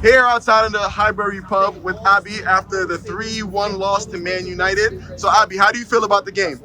here outside of the Highbury Pub with Abby after the 3-1 loss to Man United. So Abby, how do you feel about the game?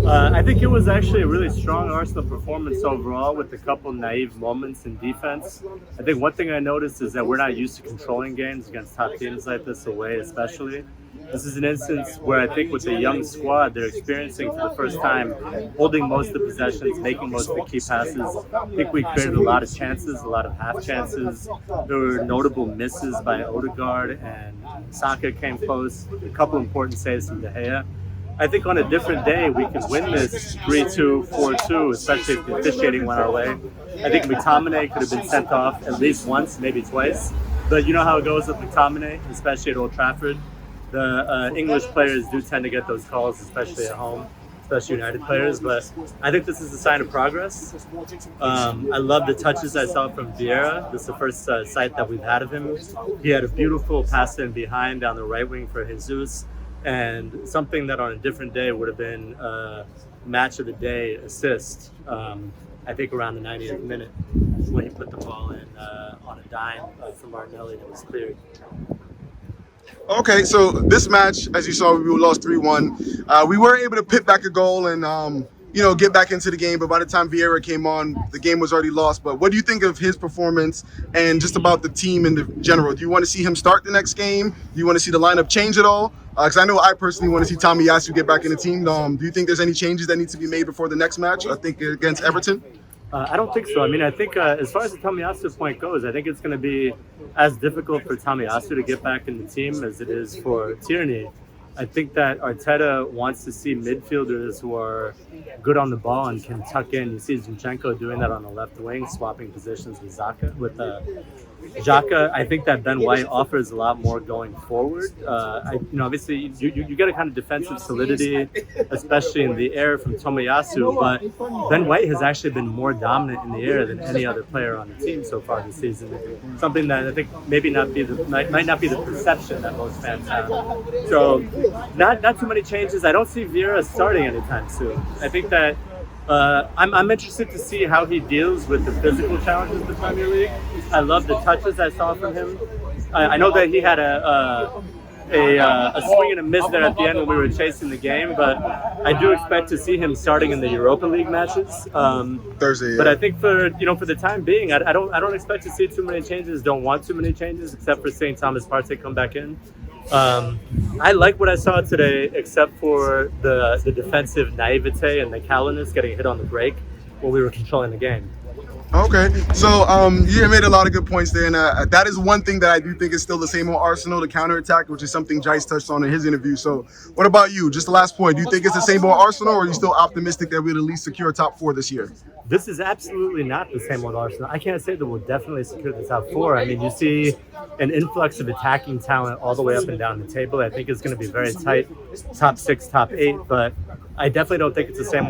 I think it was actually a really strong Arsenal performance overall with a couple naive moments in defense. I think one thing I noticed is that we're not used to controlling games against top teams like this away especially. This is an instance where I think with the young squad, they're experiencing for the first time holding most of the possessions, making most of the key passes. I think we created a lot of chances, a lot of half chances. There were notable misses by Odegaard, and Saka came close. A couple important saves from De Gea. I think on a different day, we could win this 3-2, 4-2, especially if the officiating went our way. I think McTominay could have been sent off at least once, maybe twice. But you know how it goes with McTominay, especially at Old Trafford. The English players do tend to get those calls, especially at home, especially United players. But I think this is a sign of progress. I love the touches I saw from Vieira. This is the first sight that we've had of him. He had a beautiful pass in behind down the right wing for Jesus. And something that on a different day would have been a match of the day assist, I think around the 90th minute when he put the ball in on a dime from Martinelli that was cleared. Okay, so this match, as you saw, we lost 3-1. We were able to pit back a goal and get back into the game, but by the time Vieira came on, the game was already lost. But what do you think of his performance and just about the team in the general? Do you want to see him start the next game? Do you want to see the lineup change at all? Because I know I personally want to see Tomiyasu get back in the team. Do you think there's any changes that need to be made before the next match, I think against Everton? I don't think so. I mean, I think as far as the Tomiyasu point goes, I think it's going to be as difficult for Tomiyasu to get back in the team as it is for Tierney. I think that Arteta wants to see midfielders who are good on the ball and can tuck in. You see Zinchenko doing that on the left wing, swapping positions with Xhaka. I think that Ben White offers a lot more going forward. Obviously, you get a kind of defensive solidity, especially in the air from Tomiyasu, but Ben White has actually been more dominant in the air than any other player on the team so far this season. Something that I think maybe might not be the perception that most fans have. So, not too many changes. I don't see Vieira starting anytime soon. I think that I'm interested to see how he deals with the physical challenges of the Premier League. I love the touches I saw from him. I know that he had a swing and a miss there at the end when we were chasing the game, but I do expect to see him starting in the Europa League matches Thursday. Yeah. But I think for the time being, I don't expect to see too many changes. Don't want too many changes, except for seeing Thomas Partey come back in. I like what I saw today, except for the defensive naivete and the callousness getting hit on the break when we were controlling the game. Okay, so you made a lot of good points there, and that is one thing that I do think is still the same on Arsenal, the counterattack, which is something Jice touched on in his interview. So what about you? Just the last point. Do you think it's the same on Arsenal, or are you still optimistic that we'll at least secure top 4 this year? This is absolutely not the same with Arsenal. I can't say that we'll definitely secure the top 4. I mean, you see an influx of attacking talent all the way up and down the table. I think it's going to be very tight, top 6, top 8, but I definitely don't think it's the same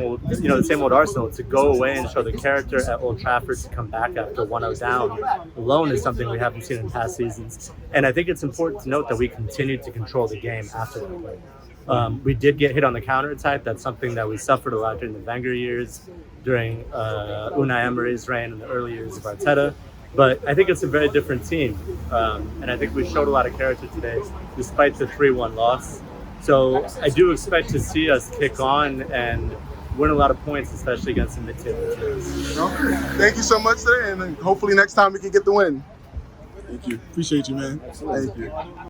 old Arsenal. To go away and show the character at Old Trafford, to come back after 1-0 down alone is something we haven't seen in past seasons. And I think it's important to note that we continued to control the game after that. We did get hit on the counterattack. That's something that we suffered a lot during the Wenger years, during Unai Emery's reign in the early years of Arteta. But I think it's a very different team. And I think we showed a lot of character today, despite the 3-1 loss. So I do expect to see us kick on and win a lot of points, especially against the mid-table teams. Thank you so much today, and hopefully next time we can get the win. Thank you. Appreciate you, man. Thank you.